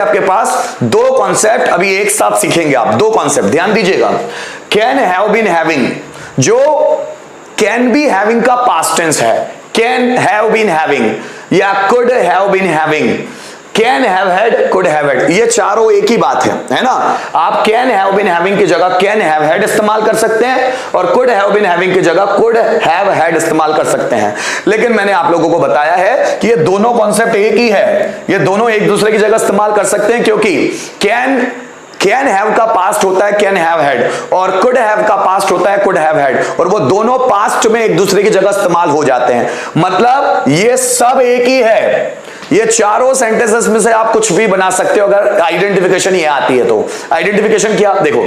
आपके पास दो कॉन्सेप्ट अभी एक साथ सीखेंगे आप, दो कॉन्सेप्ट ध्यान दीजिएगा। कैन हैव बीन हैविंग, जो कैन बी हैविंग का पास्ट टेंस है, कैन हैव बीन हैविंग या could have been having, can have had, could have had, ये चारों एक ही बात है ना। आप कैन हैव बीन हैविंग की जगह कैन हैव हैड इस्तेमाल कर सकते हैं और कुड हैव बीन हैविंग की जगह कुड हैव हैड इस्तेमाल कर सकते हैं। लेकिन मैंने आप लोगों को बताया है कि ये दोनों कॉन्सेप्ट एक ही है, ये दोनों एक दूसरे की जगह इस्तेमाल कर सकते हैं, क्योंकि कैन हैव का पास्ट होता है कैन हैव हैड और कुड हैव का पास्ट होता है कुड हैव हैड, और वो दोनों पास्ट में एक दूसरे की जगह इस्तेमाल हो जाते हैं। मतलब ये सब एक ही है, ये चारों सेंटेंसेस में से आप कुछ भी बना सकते हो अगर आइडेंटिफिकेशन ये आती है तो। आइडेंटिफिकेशन क्या, देखो,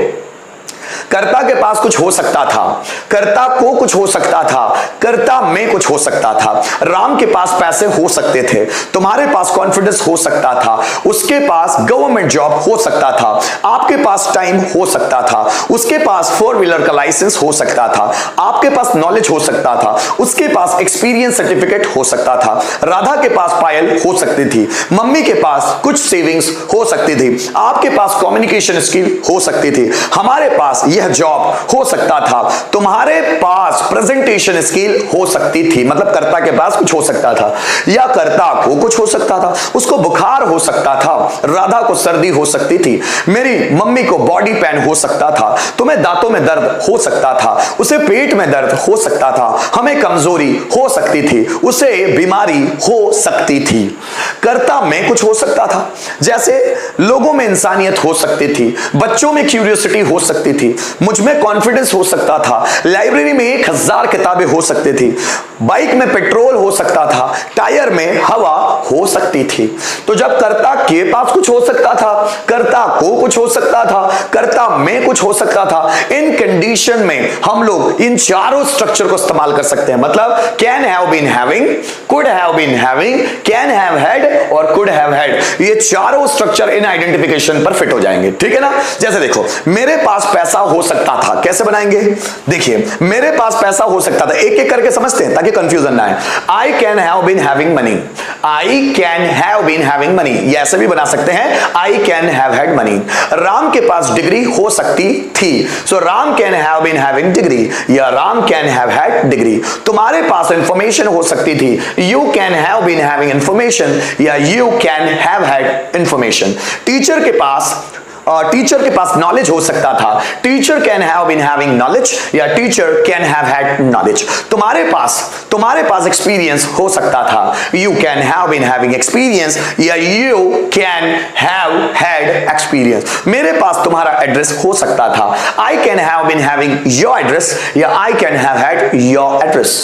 कर्ता के पास कुछ हो सकता था, कर्ता को कुछ हो सकता था, कर्ता में कुछ हो सकता था, राम के पास पैसे हो सकते थे, तुम्हारे पास कॉन्फिडेंस हो सकता था, उसके पास गवर्नमेंट जॉब हो सकता था, आपके पास टाइम हो सकता था, उसके पास 4 व्हीलर का लाइसेंस हो सकता था, आपके पास नॉलेज हो सकता था, उसके पास एक्सपीरियंस सर्टिफिकेट हो सकता था, राधा के पास पायल हो सकती थी, मम्मी के पास कुछ सेविंग्स हो सकती थी, आपके पास कम्युनिकेशन स्किल हो सकती थी, हमारे पास यह जॉब हो सकता था, तुम्हारे पास प्रेजेंटेशन स्किल हो सकती थी। मतलब कर्ता के पास कुछ हो सकता था या कर्ता को कुछ हो सकता था, उसको बुखार हो सकता था, राधा को सर्दी हो सकती थी, मेरी मम्मी को बॉडी पेन हो सकता था, तुम्हें दांतों में दर्द हो सकता था, उसे पेट में दर्द हो सकता था, हमें कमजोरी हो सकती थी, उसे बीमारी हो सकती थी। कर्ता में कुछ हो सकता था, जैसे लोगों में इंसानियत हो सकती थी, बच्चों में क्यूरियोसिटी हो सकती थी, मुझ में कॉन्फिडेंस हो सकता था, लाइब्रेरी में 1000 किताबें हो सकती थी, बाइक में पेट्रोल हो सकता था, टायर में हवा हो सकती थी। तो जब कर्ता के पास कुछ हो सकता था, कर्ता को कुछ हो सकता था, कर्ता में कुछ हो सकता था, इन कंडीशन में हम लोग इन चारों स्ट्रक्चर को इस्तेमाल कर सकते हैं। मतलब can have been having, could have been having, can have had और कुड हैव हैड, ये चारों स्ट्रक्चर इन आइडेंटिफिकेशन पर फिट हो जाएंगे, ठीक है ना। जैसे देखो, मेरे पास पैसा हो सकता था, कैसे बनाएंगे, देखिए, मेरे पास पैसा हो सकता था, एक एक करके समझते हैं ताकि कंफ्यूजन ना आए। I can have been having money, I can have been having money, ये ऐसे भी बना सकते हैं, I can have had money. Ram के पास डिग्री हो सकती थी, so Ram can have been having degree या Ram can have had degree. तुम्हारे पास इंफॉर्मेशन हो सकती थी, you can have been having information या you can have had information. Teacher के पास नॉलेज हो सकता था, teacher can have been having knowledge या teacher can have had knowledge. तुम्हारे पास एक्सपीरियंस हो सकता था, you can have been having experience या you can have had experience. मेरे पास तुम्हारा एड्रेस हो सकता था, I can have been having your address या I can have had your address.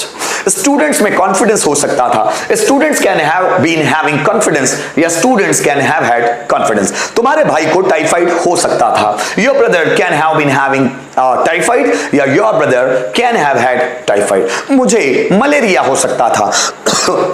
Students में कॉन्फिडेंस हो सकता था, students can have been having confidence या students can have had confidence. तुम्हारे भाई को टाइफाइड हो सकता था, your brother can have been having typhoid या your brother can have had typhoid. मुझे मलेरिया हो सकता था,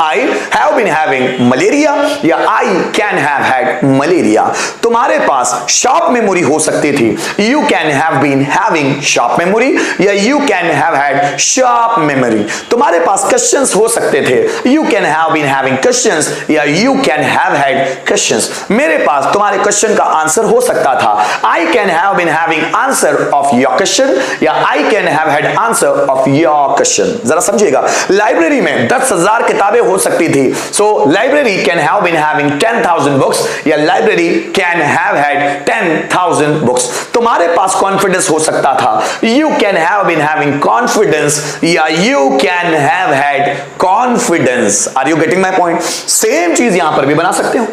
I have been having malaria या I can have had malaria. तुम्हारे पास शॉर्ट मेमोरी हो सकती थी, you can have been having short memory या you can have had short memory. तुम्हारे पास क्वेश्चंस हो सकते थे, you can have been having questions या you can have had questions. मेरे पास तुम्हारे क्वेश्चन का आंसर हो सकता था, I can have been having answer of your question या I can have had answer of your question. जरा समझिएगा, लाइब्रेरी में 10,000 किताबें हो सकती थी, so library can have been having 10,000 books या library can have had 10,000 books. तुम्हारे पास कॉन्फिडेंस हो सकता था, you can have been having confidence या you can have had confidence. Are you getting my point? Same चीज यहां पर भी बना सकते हो।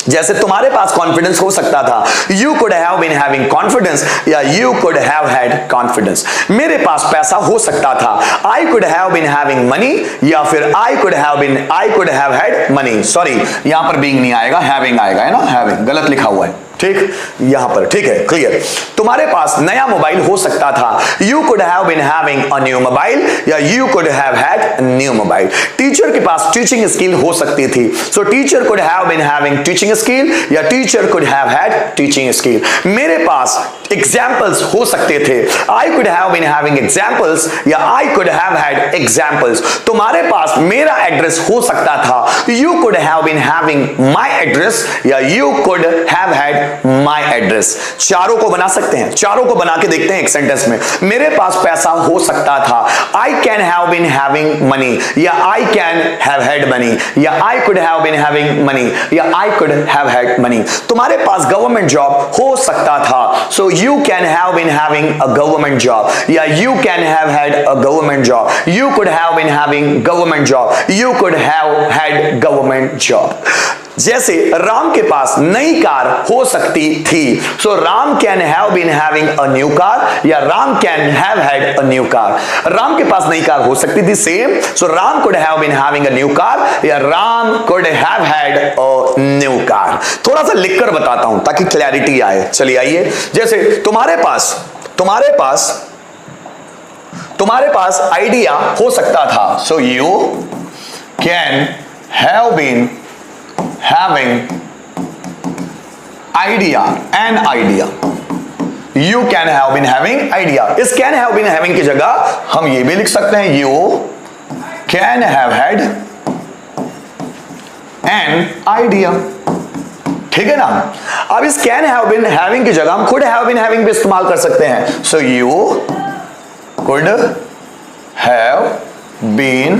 जैसे तुम्हारे पास कॉन्फिडेंस हो सकता था, you could have been having confidence या you could have had confidence. मेरे पास पैसा हो सकता था, I could have been having money या फिर I could have had money. Sorry, यहां पर बीइंग नहीं आएगा, हैविंग आएगा, है ना, हैविंग गलत लिखा हुआ है, ठीक, यहां पर ठीक है, क्लियर। तुम्हारे पास नया मोबाइल हो सकता था, you could have been having a new mobile या you could have had a new mobile. Teacher के पास टीचिंग स्किल हो सकती थी, so teacher could have been having teaching skill या teacher could have had teaching skill. मेरे पास examples हो सकते थे। I could have been having examples या I could have had examples. तुम्हारे पास मेरा एड्रेस हो सकता था, you could have been having my address या you could have had my address. चारों को बना सकते हैं, चारों को बना के देखते हैं एक सेंटेंस में। मेरे पास पैसा हो सकता था, I can have been having money या I can have had money या I could have been having money या I could have had money. तुम्हारे पास गवर्नमेंट जॉब हो सकता था, सो you can have been having a government job या you can have had a government job, you could have been having government job, you could have had government job। जैसे राम के पास नई कार हो सकती थी, so Ram can have been having a new car या Ram can have had a new car. राम के पास नई कार हो सकती थी, same, so Ram could have been having a new car या Ram could have had a new car. थोड़ा सा लिखकर बताता हूं ताकि क्लैरिटी आए। चलिए आइए, जैसे तुम्हारे पास आइडिया हो सकता था, so you can have been having idea, an idea, you can have been having idea। इस can have been having की जगह हम ये भी लिख सकते हैं, you can have had an idea। ठीक है ना। अब इस can have been having की जगह हम could have been having भी इस्तेमाल कर सकते हैं, so you could have been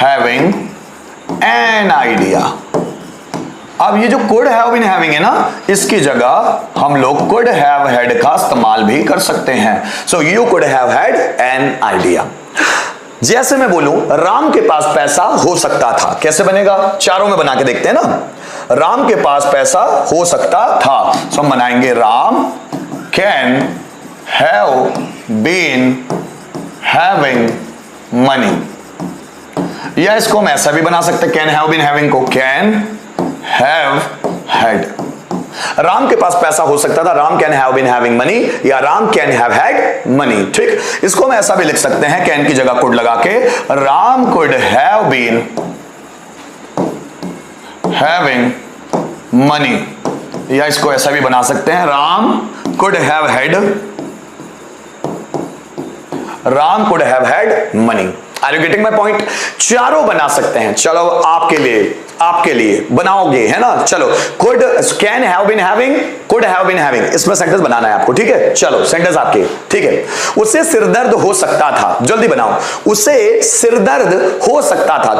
having an idea। अब ये जो could have been having है ना, इसकी जगह हम लोग could have had का इस्तेमाल भी कर सकते हैं, so you could have had an idea। जैसे मैं बोलूं राम के पास पैसा हो सकता था, कैसे बनेगा? चारों में बना के देखते हैं ना। राम के पास पैसा हो सकता था, so हम बनाएंगे Ram can have been having money, या इसको हम ऐसा भी बना सकते हैं, can have been having को can have had। राम के पास पैसा हो सकता था, Ram can have been having money या Ram can have had money. ठीक, इसको हम ऐसा भी लिख सकते हैं, कैन की जगह कुड लगा के, Ram could have been having money, या इसको ऐसा भी बना सकते हैं, Ram could have had money. Are you getting my point? चारों बना सकते हैं। चलो आपके लिए बनाओगे, है ना। चलो could can have been having, could have been having, इसमें सेंटेंस बनाना है आपको, ठीक है। चलो सेंटेंस आपके, ठीक है। उससे सिरदर्द हो सकता था, जल्दी बनाओ। उससे सिरदर्द हो सकता था।